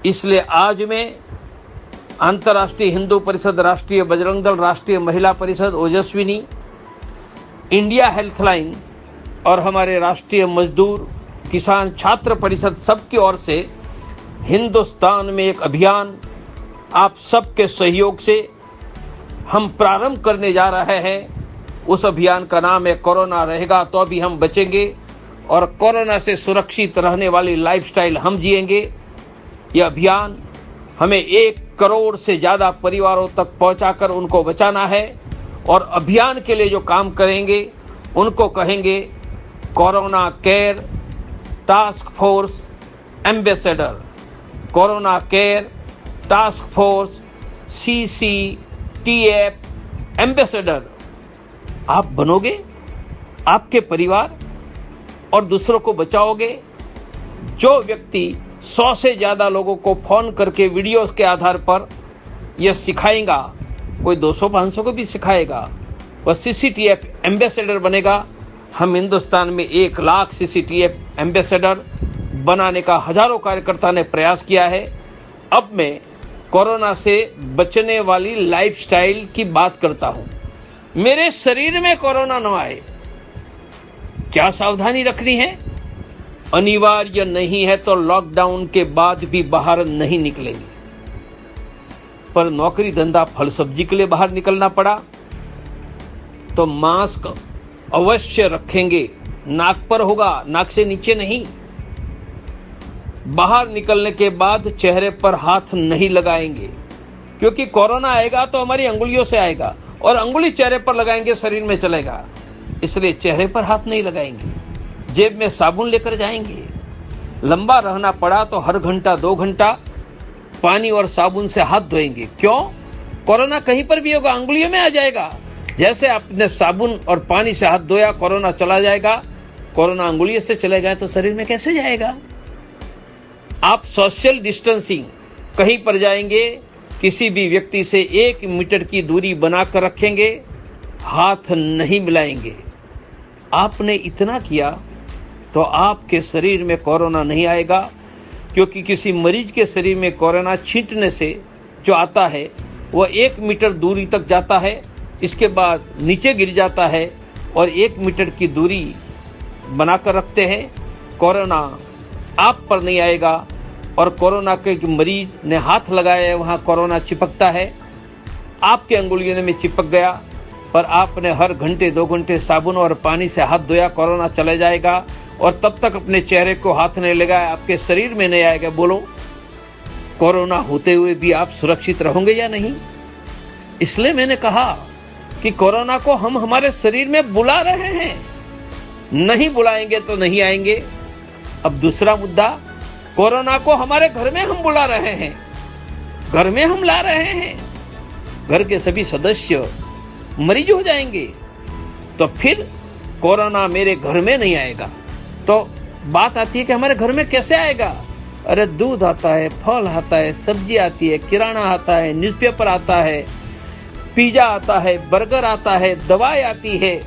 इसलिए आज मैं अंतर्राष्ट्रीय हिंदू परिषद, राष्ट्रीय बजरंग दल, राष्ट्रीय महिला परिषद, ओजस्विनी, इंडिया हेल्थलाइन और हमारे राष्ट्रीय मजदूर, किसान, छात्र परिषद सबकी ओर से हिंदुस्तान में एक अभियान आप सबके सहयोग से हम प्रारंभ करने जा रहे हैं। उस अभियान का नाम है कोरोना रहेगा तो भी हम बचेंगे और कोरोना से सुरक्षित रहने वाली लाइफस्टाइल हम जिएंगे। यह अभियान हमें 1 करोड़ से ज्यादा परिवारों तक पहुंचाकर उनको बचाना है और अभियान के लिए जो काम करेंगे उनको कहेंगे corona care task force ambassador. Corona care task force CCTF ambassador आप बनोगे, आपके परिवार और दूसरों को बचाओगे। जो व्यक्ति 100 से ज्यादा लोगों को फोन करके वीडियोस के आधार पर यह सिखाएगा, कोई 200-500 को भी सिखाएगा, वह CCTF एम्बेसडर बनेगा। हम हिंदुस्तान में 1 लाख CCTF एम्बेसडर बनाने का हजारों कार्यकर्ता ने प्रयास किया है। अब मैं कोरोना से बचने वाली लाइफस्टाइल की बात करता हूं। मेरे शरीर में कोरोना न आए, क्या सावधानी रखनी है? अनिवार्य नहीं है तो लॉकडाउन के बाद भी बाहर नहीं निकलेंगे, पर नौकरी धंधा फल सब्जी के लिए बाहर निकलना पड़ा तो मास्क अवश्य रखेंगे। नाक पर होगा, नाक से नीचे नहीं। बाहर निकलने के बाद चेहरे पर हाथ नहीं लगाएंगे, क्योंकि कोरोना आएगा तो हमारी अंगुलियों से आएगा और अंगुली चेहरे पर लगाएंगे शरीर में चलेगा, इसलिए चेहरे पर हाथ नहीं लगाएंगे। जेब में साबुन लेकर जाएंगे। लंबा रहना पड़ा तो हर घंटा 2 घंटा पानी और साबुन से हाथ धोएंगे। क्यों? कोरोना कहीं पर भी होगा, अंगुलियों में आ जाएगा। जैसे आपने साबुन और पानी से हाथ धोया, कोरोना चला जाएगा। कोरोना अंगुलियों से चलेगा तो शरीर में कैसे जाएगा? आप सोशल डिस्टेंसिंग कहीं पर जाएंगे, किसी भी व्यक्ति से 1 मीटर की दूरी बनाकर रखेंगे, हाथ नहीं मिलाएंगे। आपने इतना किया तो आपके शरीर में कोरोना नहीं आएगा, क्योंकि किसी मरीज के शरीर में कोरोना छींटने से जो आता है वह 1 मीटर दूरी तक जाता है, इसके बाद नीचे गिर जाता है और 1 मीटर की दूरी बनाकर रखते हैं। कोरोना आप पर नहीं आएगा और कोरोना के मरीज ने हाथ लगाया है वहां कोरोना चिपकता है, आपके अंगुलियों में चिपक गया, पर आपने हर घंटे 2 घंटे साबुन और पानी से हाथ धोया, कोरोना चले जाएगा और तब तक अपने चेहरे को हाथ नहीं लगाया, आपके शरीर में नहीं आएगा। बोलो, कोरोना होते हुए भी आप सुरक्षित रहोगे या नहीं? इसलिए मैंने कहा कि कोरोना को हम हमारे शरीर में बुला रहे हैं, नहीं बुलाएंगे तो नहीं आएंगे। अब दूसरा मुद्दा, कोरोना को हमारे घर में हम बुला रहे हैं, घर में हम ला रहे हैं, घर के सभी सदस्य मरीज हो जाएंगे तो फिर कोरोना मेरे घर में नहीं आएगा। तो बात आती है कि हमारे घर में कैसे आएगा? अरे दूध आता है, फल आता है, सब्जी आती है, किराना आता है, न्यूज़पेपर आता है, पिज्जा आता है, बर्गर आता है, दवाई आती है,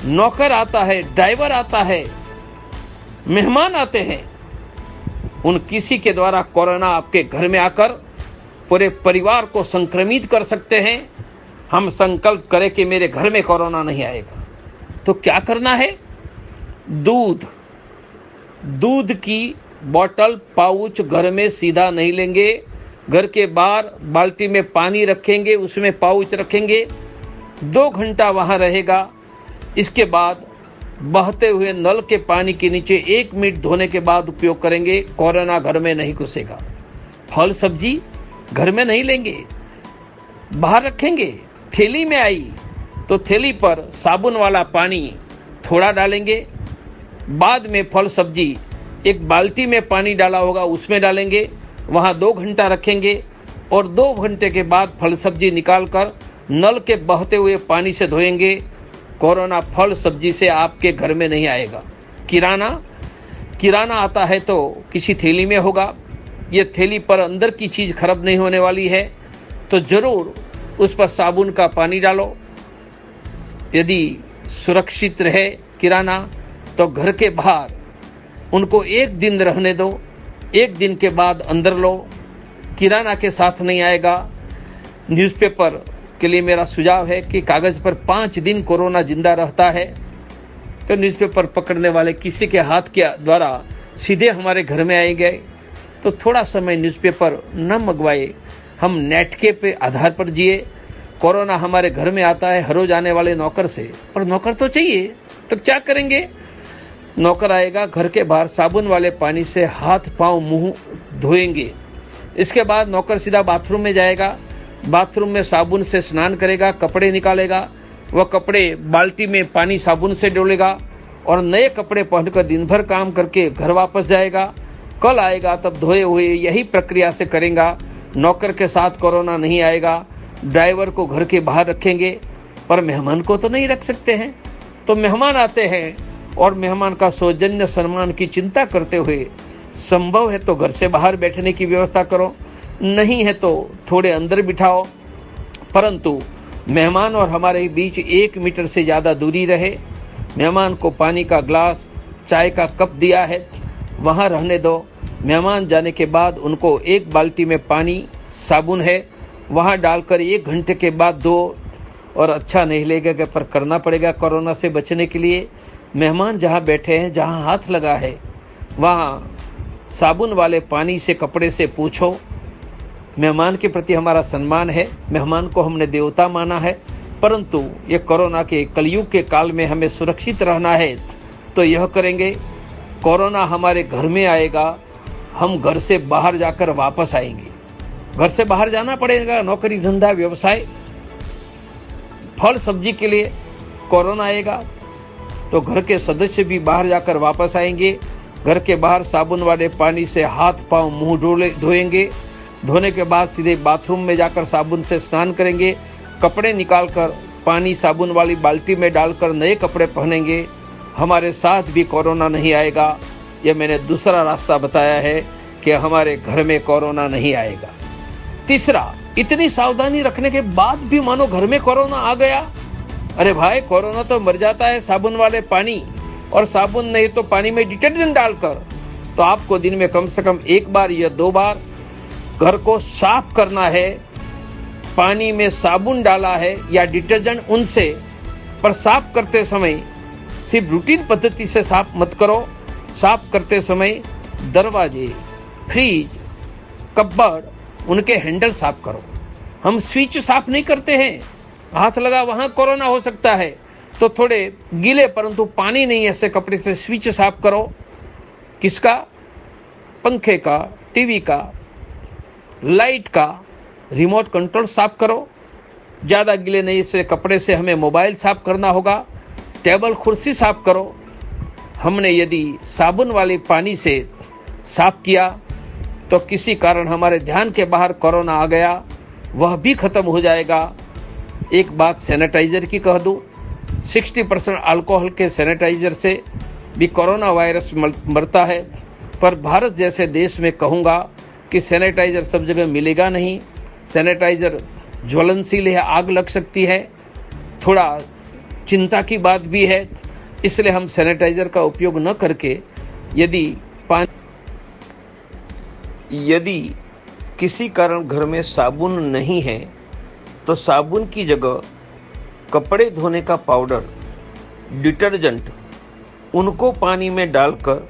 नौकर आता है, ड्राइवर आता है, मेहमान आते हैं। उन किसी के द्वारा कोरोना आपके घर में आकर पूरे परिवार को संक्रमित कर सकते हैं। हम संकल्प करें कि मेरे घर में कोरोना नहीं आएगा। तो क्या करना है? दूध की बोतल, पाउच घर में सीधा नहीं लेंगे, घर के बाहर बाल्टी में पानी रखेंगे, उसमें पाउच रखेंगे, 2 घंटा वहां रहेगा। इसके बाद बहते हुए नल के पानी के नीचे 1 मिनट धोने के बाद उपयोग करेंगे। कोरोना घर में नहीं घुसेगा। फल सब्जी घर में नहीं लेंगे, बाहर रखेंगे। थैली में आई तो थैली पर साबुन वाला पानी थोड़ा डालेंगे, बाद में फल सब्जी एक बाल्टी में पानी डाला होगा उसमें डालेंगे, वहां 2 घंटा रखेंगे और 2 घंटे के बाद फल सब्जी निकालकर नल के बहते हुए पानी से धोएंगे। कोरोना फल सब्जी से आपके घर में नहीं आएगा। किराना आता है तो किसी थैली में होगा। ये थैली पर अंदर की चीज खराब नहीं होने वाली है, तो जरूर उस पर साबुन का पानी डालो। यदि सुरक्षित रहे किराना तो घर के बाहर उनको 1 दिन रहने दो, 1 दिन के बाद अंदर लो, किराना के साथ नहीं आएगा। न्यूज़पेपर के लिए मेरा सुझाव है कि कागज पर 5 दिन कोरोना जिंदा रहता है, तो न्यूज़पेपर पकड़ने वाले किसी के हाथ के द्वारा सीधे हमारे घर में आएंगे, तो थोड़ा समय न्यूज़पेपर न मंगवाए, हम नेट के पे आधार पर जिए। कोरोना हमारे घर में आता है हर रोज आने वाले नौकर से, पर नौकर तो चाहिए, तो क्या करेंगे? नौकर आएगा, घर के बाहर साबुन वाले पानी से हाथ पांव मुंह धोएंगे। इसके बाद नौकर सीधा बाथरूम में जाएगा, बाथरूम में साबुन से स्नान करेगा, कपड़े निकालेगा, वह कपड़े बाल्टी में पानी साबुन से डोलेगा और नए कपड़े पहनकर दिन भर काम करके घर वापस जाएगा। कल आएगा तब धोए हुए यही प्रक्रिया से करेगा। नौकर के साथ कोरोना नहीं आएगा। ड्राइवर को घर के बाहर रखेंगे, पर मेहमान को तो नहीं रख सकते हैं। तो मेहमान आते हैं और मेहमान का सौजन्य सम्मान की चिंता करते हुए संभव है तो घर से बाहर बैठने की व्यवस्था करो, नहीं है तो थोड़े अंदर बिठाओ, परंतु मेहमान और हमारे बीच 1 मीटर से ज्यादा दूरी रहे। मेहमान को पानी का ग्लास, चाय का कप दिया है, वहां रहने दो। मेहमान जाने के बाद उनको 1 बाल्टी में पानी, साबुन है, वहां डालकर 1 घंटे के बाद दो। और अच्छा नहीं लगेगा पर करना पड़ेगा कोरोना से बचने के लिए। मेहमान जहां बैठे हैं, जहां हाथ लगा है, वहां साबुन वाले पानी से, कपड़े से पूछो। मेहमान के प्रति हमारा सम्मान है, मेहमान को हमने देवता माना है, परंतु ये कोरोना के कलयुग के काल में हमें सुरक्षित रहना है, तो यह करेंगे। कोरोना हमारे घर में आएगा, हम घर से बाहर जाकर वापस आएंगे। घर से बाहर जाना पड़ेगा, नौकरी धंधा व्यवसाय, फल सब्जी के लिए कोरोना आएगा, तो घर के सदस्य भी बाहर जाकर वापस आएंगे। घर के बाहर साबुन वाले पानी से हाथ पांव मुंह धोएंगे। धोने के बाद सीधे बाथरूम में जाकर साबुन से स्नान करेंगे। कपड़े निकालकर पानी साबुन वाली बाल्टी में डालकर नए कपड़े पहनेंगे। हमारे साथ भी कोरोना नहीं आएगा। यह मैंने दूसरा रास्ता बताया है कि हमारे घर में कोरोना नहीं आएगा। तीसरा, इतनी सावधानी रखने के बाद भी मानो घर में कोरोना आ गया। अरे भाई, कोरोना तो मर जाता है साबुन वाले पानी, और साबुन नहीं तो पानी में डिटर्जेंट डालकर। तो आपको दिन में कम से कम 1 बार या 2 बार घर को साफ करना है। पानी में साबुन डाला है या डिटर्जेंट, उनसे, पर साफ करते समय सिर्फ रूटीन पद्धति से साफ मत करो। साफ करते समय दरवाजे, फ्रिज, कपबोर्ड, उनके हैंडल साफ करो। हम स्विच साफ नहीं करते हैं, हाथ लगा वहां कोरोना हो सकता है, तो थोड़े गीले परंतु पानी नहीं ऐसे कपड़े से स्विच साफ करो। किसका? पंखे का, टीवी का, लाइट का, रिमोट कंट्रोल साफ करो। ज्यादा गीले नहीं से कपड़े से हमें मोबाइल साफ करना होगा। टेबल कुर्सी साफ करो। हमने यदि साबुन वाले पानी से साफ किया तो किसी कारण हमारे ध्यान के बाहर कोरोना आ गया, वह भी खत्म हो जाएगा। एक बात सैनिटाइजर की कह दूं, 60% अल्कोहल के सैनिटाइजर से भी कोरोना वायरस मरता है, पर भारत जैसे देश में कहूंगा कि सैनिटाइजर सब जगह मिलेगा नहीं। सैनिटाइजर ज्वलनशील है, आग लग सकती है, थोड़ा चिंता की बात भी है। इसलिए हम सैनिटाइजर का उपयोग न करके यदि किसी कारण घर में साबुन नहीं है तो साबुन की जगह कपड़े धोने का पाउडर, डिटर्जेंट, उनको पानी में डालकर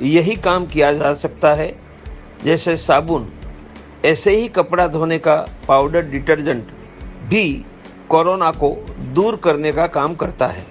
यही काम किया जा सकता है। जैसे साबुन, ऐसे ही कपड़ा धोने का पाउडर, डिटर्जेंट भी कोरोना को दूर करने का काम करता है।